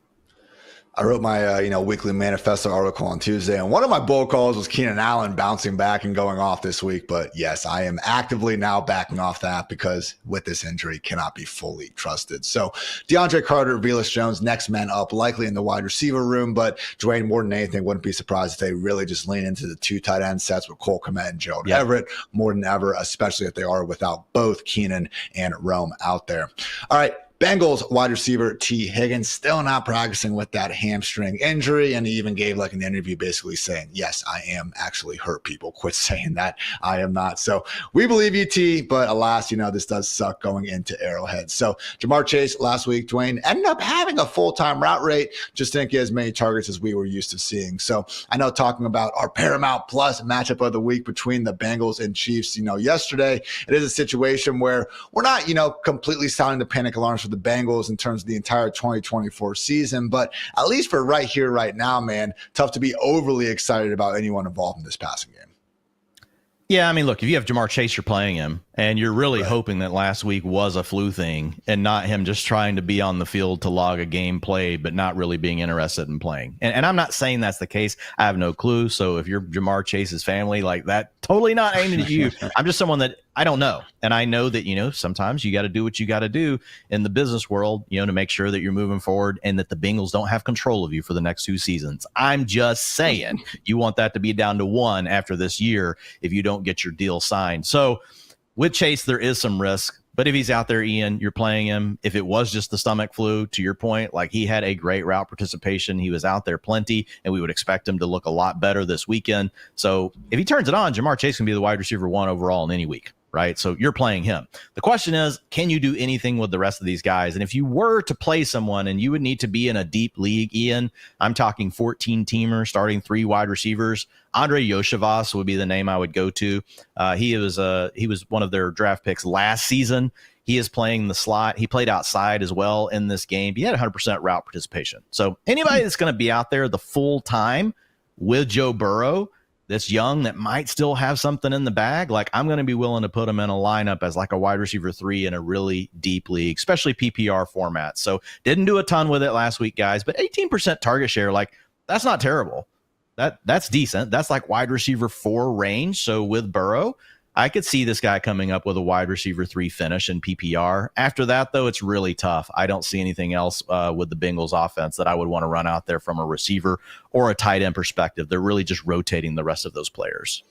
I wrote my weekly manifesto article on Tuesday, and one of my bold calls was Keenan Allen bouncing back and going off this week. But yes, I am actively now backing off that because with this injury, cannot be fully trusted. So DeAndre Carter, Velus Jones, next men up, likely in the wide receiver room. But Dwain, more than anything, wouldn't be surprised if they really just lean into the 2 tight end sets with Cole Kmet and Gerald Everett more than ever, especially if they are without both Keenan and Rome out there. All right. Bengals wide receiver T. Higgins still not practicing with that hamstring injury, and he even gave like an interview basically saying, yes, I am actually hurt, people. Quit saying that. I am not. So we believe you, T, but alas, this does suck going into Arrowhead. So Jamar Chase last week, Dwain, ended up having a full-time route rate, just didn't get as many targets as we were used to seeing. So I know talking about our Paramount Plus matchup of the week between the Bengals and Chiefs, yesterday, it is a situation where we're not, completely sounding the panic alarms for the Bengals in terms of the entire 2024 season, but at least for right here, right now, man, tough to be overly excited about anyone involved in this passing game. Yeah, I mean, look, if you have Jamar Chase, you're playing him, and you're really hoping that last week was a flu thing and not him just trying to be on the field to log a game played, but not really being interested in playing. And I'm not saying that's the case. I have no clue. So if you're Jamar Chase's family, like that, totally not aiming at you. I'm just someone that I don't know. And I know that, sometimes you got to do what you got to do in the business world, to make sure that you're moving forward and that the Bengals don't have control of you for the next 2 seasons. I'm just saying you want that to be down to 1 after this year if you don't get your deal signed. So with Chase, there is some risk. But if he's out there, Ian, you're playing him. If it was just the stomach flu, to your point, like he had a great route participation. He was out there plenty, and we would expect him to look a lot better this weekend. So if he turns it on, Jamar Chase can be the wide receiver 1 overall in any week, right? So you're playing him. The question is, can you do anything with the rest of these guys? And if you were to play someone and you would need to be in a deep league, Ian, I'm talking 14-teamer, starting 3 wide receivers, Andre Yoshivas would be the name I would go to. He was one of their draft picks last season. He is playing the slot. He played outside as well in this game. He had 100% route participation. So anybody that's going to be out there the full time with Joe Burrow that's young, that might still have something in the bag, like I'm going to be willing to put him in a lineup as like a wide receiver 3 in a really deep league, especially PPR format. So didn't do a ton with it last week, guys, but 18% target share, like that's not terrible. That's decent. That's like wide receiver 4 range. So with Burrow, I could see this guy coming up with a wide receiver 3 finish in PPR. After that, though, it's really tough. I don't see anything else with the Bengals offense that I would want to run out there from a receiver or a tight end perspective. They're really just rotating the rest of those players.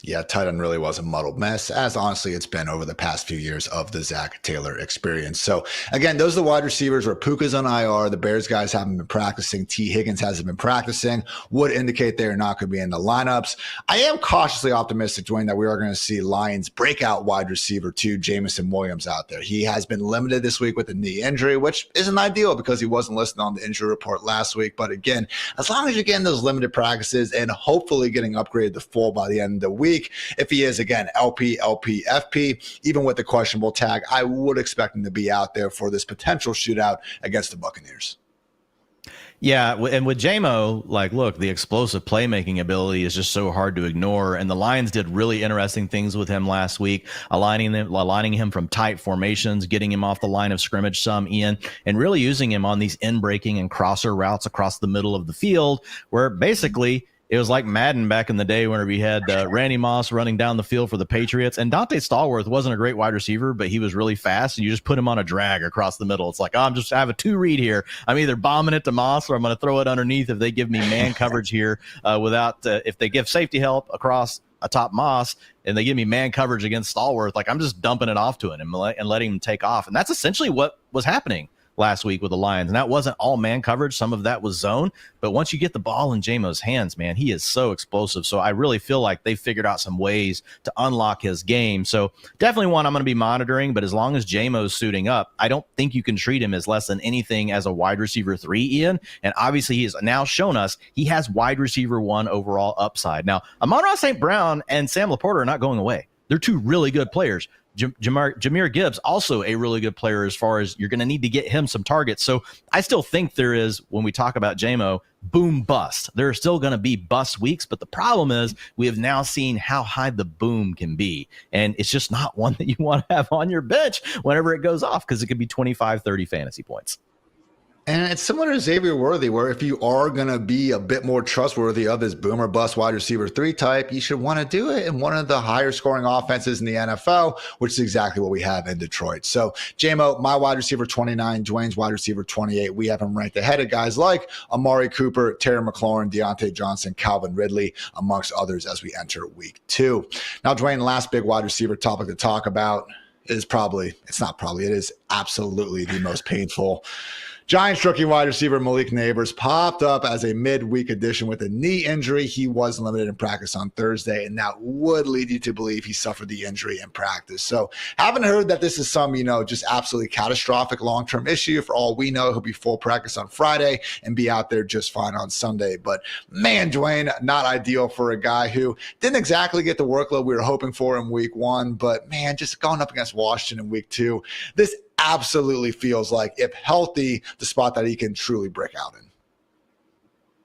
Yeah, tight end really was a muddled mess, as honestly it's been over the past few years of the Zach Taylor experience. So again, those are the wide receivers where Puka's on IR. The Bears guys haven't been practicing. T. Higgins hasn't been practicing. Would indicate they're not going to be in the lineups. I am cautiously optimistic, Dwayne, that we are going to see Lions breakout wide receiver 2, Jamison Williams, out there. He has been limited this week with a knee injury, which isn't ideal because he wasn't listed on the injury report last week. But again, as long as you're getting those limited practices and hopefully getting upgraded to full by the end of the week, if he is, again, LP, FP, even with the questionable tag, I would expect him to be out there for this potential shootout against the Buccaneers. Yeah, and with JMO, like, look, the explosive playmaking ability is just so hard to ignore. And the Lions did really interesting things with him last week, aligning him from tight formations, getting him off the line of scrimmage some, Ian, and really using him on these in-breaking and crosser routes across the middle of the field, where basically it was like Madden back in the day whenever we had Randy Moss running down the field for the Patriots. And Dante Stallworth wasn't a great wide receiver, but he was really fast. And you just put him on a drag across the middle. It's like, I have a 2-read here. I'm either bombing it to Moss or I'm going to throw it underneath if they give me man coverage here if they give safety help across atop Moss and they give me man coverage against Stallworth, like I'm just dumping it off to him and letting him take off. And that's essentially what was happening last week with the Lions. And that wasn't all man coverage. Some of that was zone. But once you get the ball in JMO's hands, man, he is so explosive. So I really feel like they figured out some ways to unlock his game. So definitely one I'm going to be monitoring. But as long as JMO's suiting up, I don't think you can treat him as less than anything as a wide receiver 3, Ian. And obviously he has now shown us he has wide receiver 1 overall upside. Now, Amon-Ra St. Brown and Sam Laporta are not going away. They're 2 really good players. Jahmyr Gibbs, also a really good player as far as you're going to need to get him some targets. So I still think there is, when we talk about JMO, boom bust. There are still going to be bust weeks, but the problem is we have now seen how high the boom can be. And it's just not one that you want to have on your bench whenever it goes off, because it could be 25, 30 fantasy points. And it's similar to Xavier Worthy, where if you are going to be a bit more trustworthy of this boom or bust wide receiver 3 type, you should want to do it in one of the higher scoring offenses in the NFL, which is exactly what we have in Detroit. So JMO, my wide receiver 29, Dwayne's wide receiver 28. We have him ranked ahead of guys like Amari Cooper, Terry McLaurin, Deontay Johnson, Calvin Ridley, amongst others as we enter week 2. Now, Dwayne, last big wide receiver topic to talk about is it is absolutely the most painful. Giants rookie wide receiver Malik Neighbors popped up as a midweek addition with a knee injury. He was limited in practice on Thursday, and that would lead you to believe he suffered the injury in practice. So haven't heard that this is some, just absolutely catastrophic long-term issue. For all we know, he'll be full practice on Friday and be out there just fine on Sunday. But man, Dwayne, not ideal for a guy who didn't exactly get the workload we were hoping for in week 1. But man, just going up against Washington in week 2, this absolutely feels like, if healthy, the spot that he can truly break out in.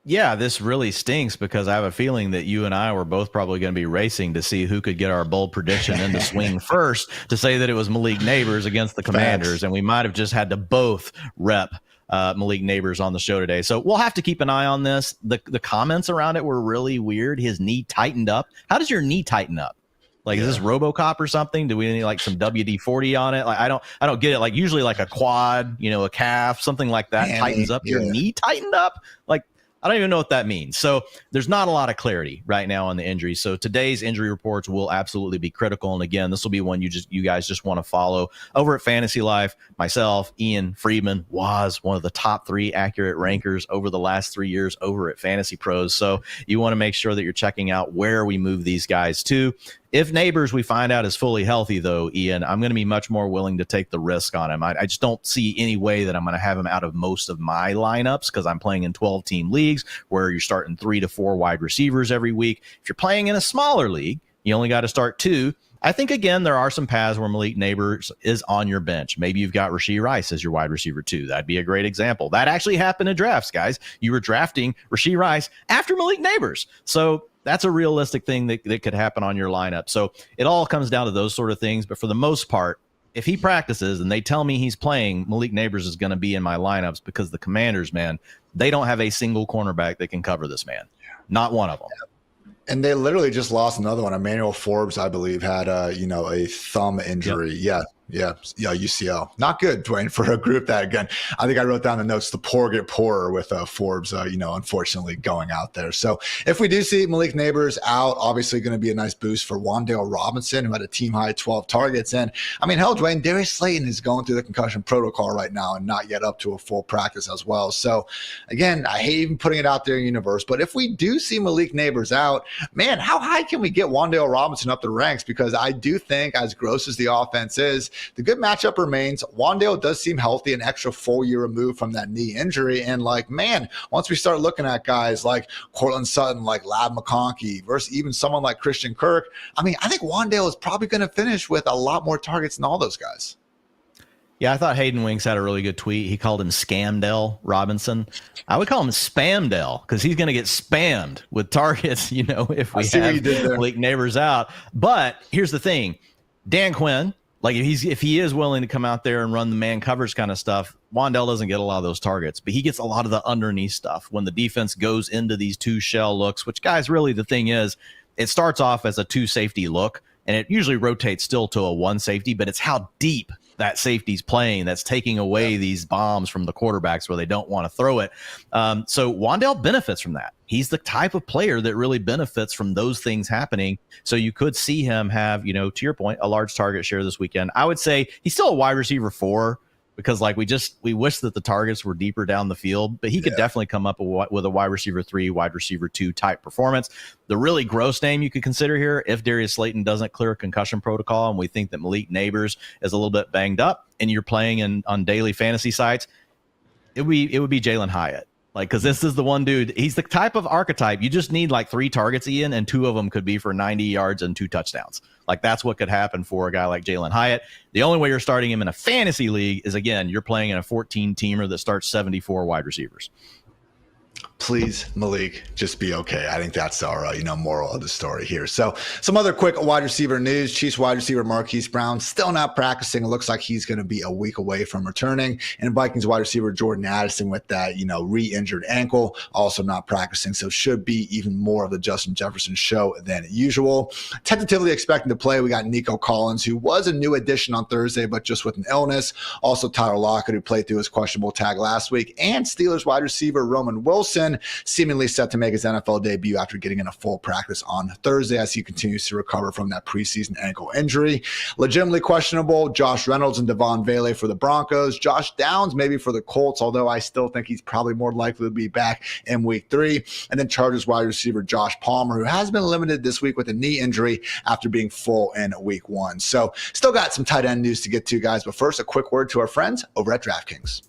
Yeah, this really stinks because I have a feeling that you and I were both probably going to be racing to see who could get our bold prediction into swing first to say that it was Malik Neighbors against the Commanders. Facts. And we might have just had to both rep Malik Neighbors on the show today. So we'll have to keep an eye on this. The comments around it were really weird. His knee tightened up. How does your knee tighten up? Like, is this RoboCop or something? Do we need like some WD-40 on it? Like, I don't get it. Like, usually like a quad, a calf, something like that tightens up. Your knee tightened up? Like, I don't even know what that means. So there's not a lot of clarity right now on the injuries. So today's injury reports will absolutely be critical. And again, this will be one you guys just want to follow over at Fantasy Life. Myself, Ian Friedman was one of the top 3 accurate rankers over the last 3 years over at Fantasy Pros. So you want to make sure that you're checking out where we move these guys to. If Neighbors we find out is fully healthy, though, Ian, I'm going to be much more willing to take the risk on him. I just don't see any way that I'm going to have him out of most of my lineups because I'm playing in 12-team leagues where you're starting 3 to 4 wide receivers every week. If you're playing in a smaller league, you only got to start 2. I think, again, there are some paths where Malik Neighbors is on your bench. Maybe you've got Rashee Rice as your wide receiver 2. That'd be a great example. That actually happened in drafts, guys. You were drafting Rashee Rice after Malik Neighbors. So that's a realistic thing that could happen on your lineup. So it all comes down to those sort of things. But for the most part, if he practices and they tell me he's playing, Malik Neighbors is going to be in my lineups because the Commanders, man, they don't have a single cornerback that can cover this man. Not one of them. And they literally just lost another one. Emmanuel Forbes, I believe, had a thumb injury. Yep. Yeah, UCL. Not good, Dwain, for a group that, again, I think I wrote down the notes, the poor get poorer with Forbes, unfortunately going out there. So if we do see Malik Neighbors out, obviously going to be a nice boost for Wan'Dale Robinson, who had a team-high 12 targets. And, I mean, hell, Dwain, Darius Slayton is going through the concussion protocol right now and not yet up to a full practice as well. So, again, I hate even putting it out there in the universe, but if we do see Malik Neighbors out, man, how high can we get Wan'Dale Robinson up the ranks? Because I do think, as gross as the offense is, the good matchup remains. Wan'Dale does seem healthy, an extra full year removed from that knee injury. And once we start looking at guys like Cortland Sutton, like Lab McConkey versus even someone like Christian Kirk, I think Wan'Dale is probably going to finish with a lot more targets than all those guys. Yeah, I thought Hayden Winks had a really good tweet. He called him Scamdale Robinson. I would call him Spamdale because he's going to get spammed with targets, if we have Malik Neighbors out. But here's the thing. Dan Quinn, like if he is willing to come out there and run the man coverage kind of stuff, Wan'Dale doesn't get a lot of those targets, but he gets a lot of the underneath stuff when the defense goes into these 2 shell looks, which, guys, really the thing is it starts off as a 2 safety look and it usually rotates still to a 1 safety, but it's how deep that safety's playing that's taking away these bombs from the quarterbacks where they don't want to throw it. So Wan'Dale benefits from that. He's the type of player that really benefits from those things happening. So you could see him have, to your point, a large target share this weekend. I would say he's still a wide receiver 4 because we wish that the targets were deeper down the field, but he could definitely come up with a wide receiver 3, wide receiver 2 type performance. The really gross name you could consider here, if Darius Slayton doesn't clear a concussion protocol and we think that Malik Neighbors is a little bit banged up and you're playing on daily fantasy sites, it would be Jalen Hyatt. Because this is the one dude, he's the type of archetype. You just need 3 targets, Ian, and 2 of them could be for 90 yards and 2 touchdowns. That's what could happen for a guy like Jalen Hyatt. The only way you're starting him in a fantasy league is, again, you're playing in a 14-teamer that starts 74 wide receivers. Please, Malik, just be okay. I think that's our moral of the story here. So some other quick wide receiver news. Chiefs wide receiver Marquise Brown still not practicing. It looks like he's going to be a week away from returning. And Vikings wide receiver Jordan Addison with that re-injured ankle, also not practicing. So should be even more of the Justin Jefferson show than usual. Tentatively expecting to play, we got Nico Collins, who was a new addition on Thursday, but just with an illness. Also Tyler Lockett, who played through his questionable tag last week, and Steelers wide receiver Roman Wilson, seemingly set to make his NFL debut after getting in a full practice on Thursday as he continues to recover from that preseason ankle injury. Legitimately questionable, Josh Reynolds and Devon Vele for the Broncos. Josh Downs maybe for the Colts, although I still think he's probably more likely to be back in week 3. And then Chargers wide receiver Josh Palmer, who has been limited this week with a knee injury after being full in week 1. So still got some tight end news to get to, guys. But first, a quick word to our friends over at DraftKings.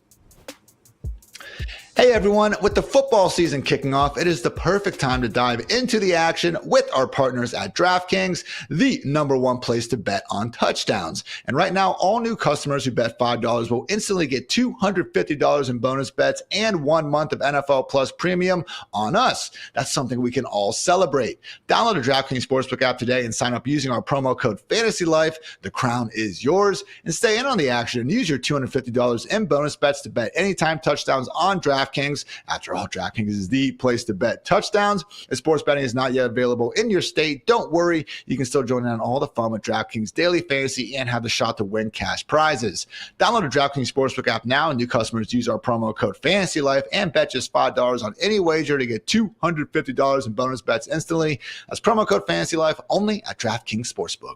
Hey everyone, with the football season kicking off, it is the perfect time to dive into the action with our partners at DraftKings, the #1 place to bet on touchdowns. And right now, all new customers who bet $5 will instantly get $250 in bonus bets and 1 month of NFL Plus Premium on us. That's something we can all celebrate. Download the DraftKings Sportsbook app today and sign up using our promo code FANTASYLIFE. The crown is yours. And stay in on the action and use your $250 in bonus bets to bet anytime touchdowns on DraftKings. After all, DraftKings is the place to bet touchdowns. If sports betting is not yet available in your state, don't worry. You can still join in on all the fun with DraftKings Daily Fantasy and have the shot to win cash prizes. Download the DraftKings Sportsbook app now, and new customers use our promo code FANTASYLIFE and bet just $5 on any wager to get $250 in bonus bets instantly. That's promo code FANTASYLIFE only at DraftKings Sportsbook.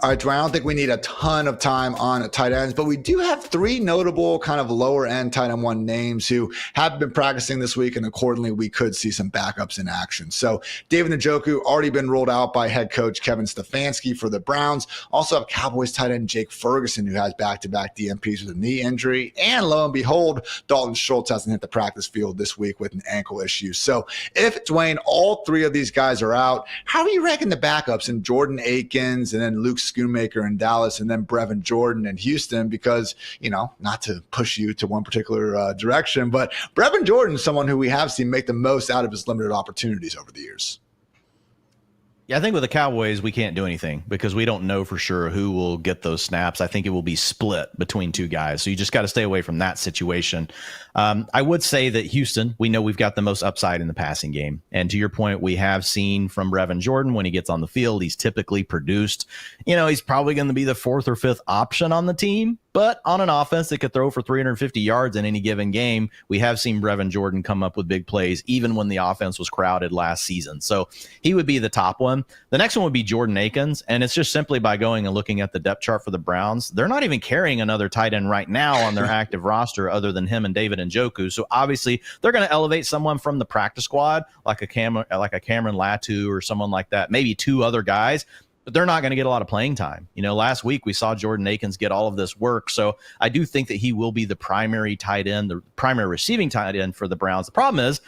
All right, Dwain, I don't think we need a ton of time on tight ends, but we do have 3 notable kind of lower end tight end 1 names who have been practicing this week, and accordingly, we could see some backups in action. So David Njoku already been rolled out by head coach Kevin Stefanski for the Browns. Also have Cowboys tight end Jake Ferguson, who has back-to-back DNPs with a knee injury. And lo and behold, Dalton Schultz hasn't hit the practice field this week with an ankle issue. So if, Dwain, all 3 of these guys are out, how are you ranking the backups in Jordan Akins and then Luke Schoonmaker in Dallas and then Brevin Jordan in Houston? Because, not to push you to one particular direction, but Brevin Jordan is someone who we have seen make the most out of his limited opportunities over the years. Yeah, I think with the Cowboys, we can't do anything because we don't know for sure who will get those snaps. I think it will be split between 2 guys. So you just got to stay away from that situation. I would say that Houston, we know we've got the most upside in the passing game. And to your point, we have seen from Brevin Jordan, when he gets on the field, he's typically produced. He's probably going to be the 4th or 5th option on the team. But on an offense that could throw for 350 yards in any given game, we have seen Brevin Jordan come up with big plays, even when the offense was crowded last season. So he would be the top one. The next one would be Jordan Akins, and it's just simply by going and looking at the depth chart for the Browns. They're not even carrying another tight end right now on their active roster other than him and David Njoku. So obviously they're going to elevate someone from the practice squad, like a Cameron Latu or someone like that, maybe 2 other guys. But they're not going to get a lot of playing time. Last week we saw Jordan Akins get all of this work. So I do think that he will be the primary tight end, the primary receiving tight end for the Browns. The problem is,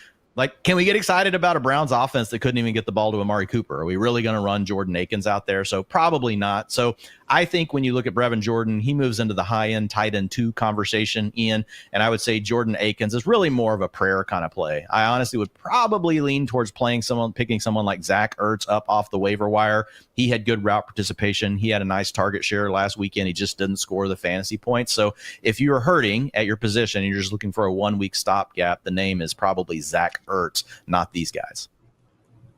can we get excited about a Browns offense that couldn't even get the ball to Amari Cooper? Are we really going to run Jordan Akins out there? So probably not. So I think when you look at Brevin Jordan, he moves into the high-end tight end 2 conversation, Ian, and I would say Jordan Akins is really more of a prayer kind of play. I honestly would probably lean towards picking someone like Zach Ertz up off the waiver wire. He had good route participation. He had a nice target share last weekend. He just didn't score the fantasy points. So if you're hurting at your position and you're just looking for a 1-week stopgap, the name is probably Zach Ertz, not these guys.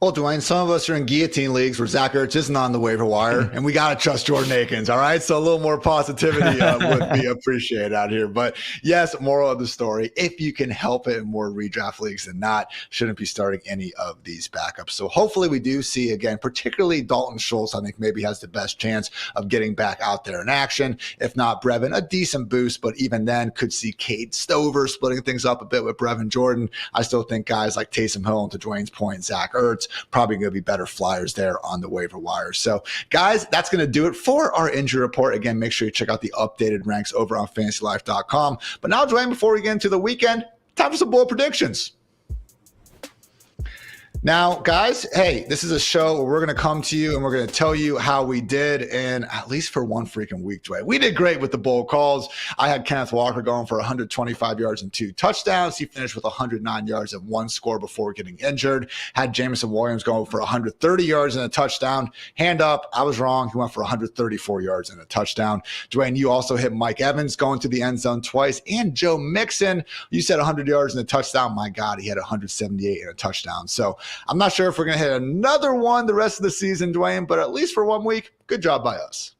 Well, Dwayne, some of us are in guillotine leagues where Zach Ertz isn't on the waiver wire, and we got to trust Jordan Akins, all right? So a little more positivity would be appreciated out here. But yes, moral of the story, if you can help it in more redraft leagues than not, shouldn't be starting any of these backups. So hopefully we do see, again, particularly Dalton Schultz, I think maybe has the best chance of getting back out there in action. If not Brevin, a decent boost, but even then could see Cade Stover splitting things up a bit with Brevin Jordan. I still think guys like Taysom Hill, and to Dwayne's point, Zach Ertz, probably going to be better flyers there on the waiver wire. So guys, that's going to do it for our injury report. Again, make sure you check out the updated ranks over on FantasyLife.com. But now, Dwayne, before we get into the weekend, time for some bold predictions. Now, guys, hey, this is a show where we're going to come to you and we're going to tell you how we did, and at least for one freaking week, Dwayne. We did great with the bold calls. I had Kenneth Walker going for 125 yards and 2 touchdowns. He finished with 109 yards and 1 score before getting injured. Had Jameson Williams going for 130 yards and a touchdown. Hand up, I was wrong. He went for 134 yards and a touchdown. Dwayne, you also hit Mike Evans going to the end zone twice, and Joe Mixon. You said 100 yards and a touchdown. My God, he had 178 and a touchdown. So I'm not sure if we're going to hit another one the rest of the season, Dwayne, but at least for 1 week, good job by us.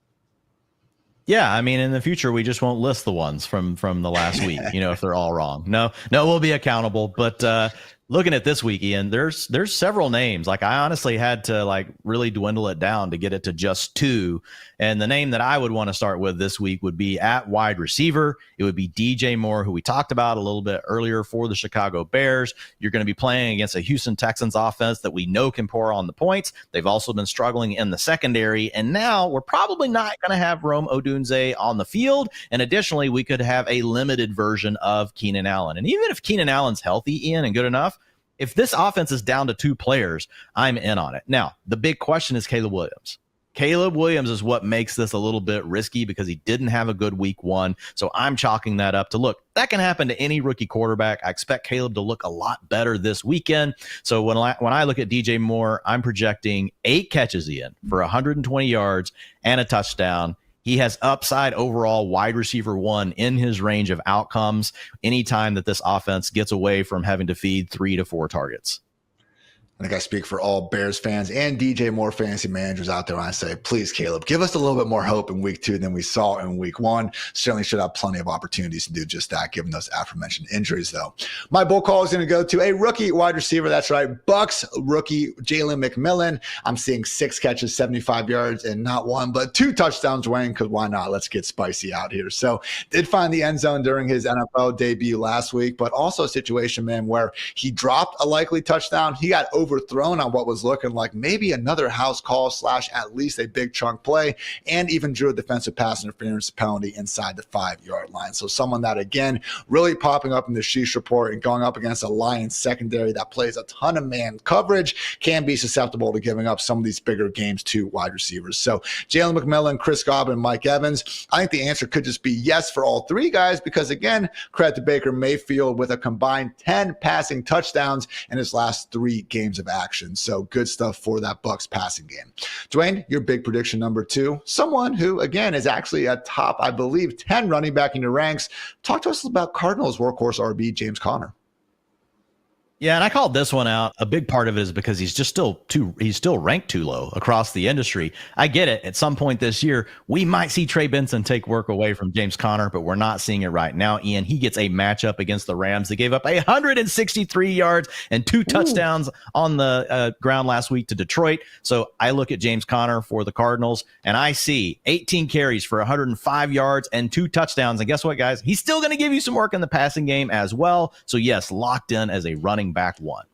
Yeah, I mean, in the future, we just won't list the ones from the last week, if they're all wrong. No, we'll be accountable. But Looking at this week, Ian, there's several names. Like I honestly had to like really dwindle it down to get it to just two. And the name that I would want to start with this week would be at wide receiver. It would be DJ Moore, who we talked about a little bit earlier for the Chicago Bears. You're going to be playing against a Houston Texans offense that we know can pour on the points. They've also been struggling in the secondary. And now we're probably not going to have Rome Odunze on the field. And additionally, we could have a limited version of Keenan Allen. And even if Keenan Allen's healthy, Ian, and good enough, if this offense is down to two players, I'm in on it. Now, the big question is Caleb Williams. Caleb Williams is what makes this a little bit risky because he didn't have a good week one. So I'm chalking that up to, look, that can happen to any rookie quarterback. I expect Caleb to look a lot better this weekend. So when I look at DJ Moore, I'm projecting 8 catches in for 120 yards and a touchdown. He has upside overall wide receiver 1 in his range of outcomes anytime that this offense gets away from having to feed 3 to 4 targets. I think I speak for all Bears fans and DJ Moore fantasy managers out there when I say, please, Caleb, give us a little bit more hope in week 2 than we saw in week 1. Certainly should have plenty of opportunities to do just that, given those aforementioned injuries, though. My bull call is going to go to a rookie wide receiver. That's right, Bucks rookie Jalen McMillan. I'm seeing 6 catches, 75 yards, and not 1, but 2 touchdowns, Dwain, because why not? Let's get spicy out here. So did find the end zone during his NFL debut last week, but also a situation, man, where he dropped a likely touchdown. He got overthrown on what was looking like maybe another house call / at least a big chunk play, and even drew a defensive pass interference penalty inside the 5-yard line. So someone that, again, really popping up in the Sheesh report and going up against a Lions secondary that plays a ton of man coverage can be susceptible to giving up some of these bigger games to wide receivers. So Jalen McMillan, Chris Godwin, Mike Evans, I think the answer could just be yes for all 3 guys because, again, credit to Baker Mayfield with a combined 10 passing touchdowns in his last 3 games of action. So good stuff for that Bucks passing game. Dwain, your big prediction number 2, someone who, again, is actually a top, I believe, 10 running back in your ranks. Talk to us about Cardinals workhorse RB James Conner. Yeah, and I called this one out. A big part of it is because he's still ranked too low across the industry. I get it. At some point this year, we might see Trey Benson take work away from James Conner, but we're not seeing it right now. Ian, he gets a matchup against the Rams. They gave up 163 yards and 2 touchdowns on the ground last week to Detroit. So I look at James Conner for the Cardinals, and I see 18 carries for 105 yards and 2 touchdowns. And guess what, guys? He's still going to give you some work in the passing game as well. So yes, locked in as a running back 1.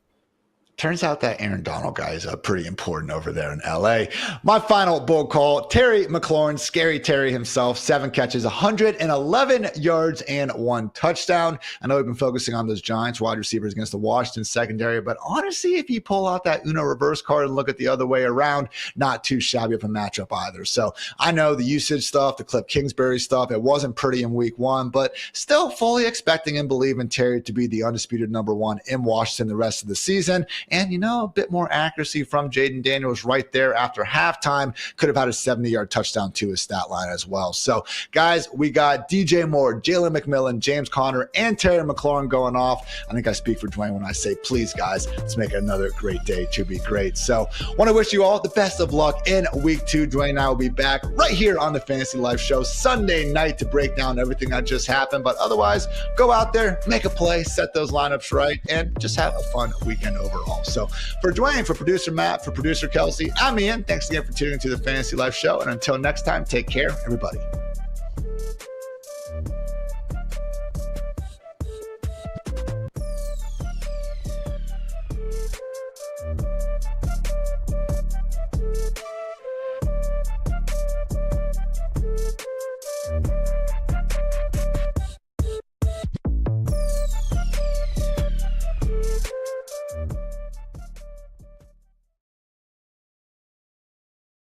Turns out that Aaron Donald guy is pretty important over there in LA. My final bull call, Terry McLaurin, Scary Terry himself, 7 catches, 111 yards, and 1 touchdown. I know we've been focusing on those Giants wide receivers against the Washington secondary, but honestly, if you pull out that Uno reverse card and look at the other way around, not too shabby of a matchup either. So I know the usage stuff, the Cliff Kingsbury stuff, it wasn't pretty in week 1, but still fully expecting and believing Terry to be the undisputed number 1 in Washington the rest of the season. And, you know, a bit more accuracy from Jaden Daniels right there after halftime. Could have had a 70-yard touchdown to his stat line as well. So, guys, we got DJ Moore, Jalen McMillan, James Conner, and Terry McLaurin going off. I think I speak for Dwain when I say, please, guys, let's make it another great day to be great. So, want to wish you all the best of luck in week 2. Dwain and I will be back right here on the Fantasy Life Show Sunday night to break down everything that just happened. But otherwise, go out there, make a play, set those lineups right, and just have a fun weekend overall. So for Dwain, for producer Matt, for producer Kelsey, I'm Ian. Thanks again for tuning into the Fantasy Life Show. And until next time, take care, everybody.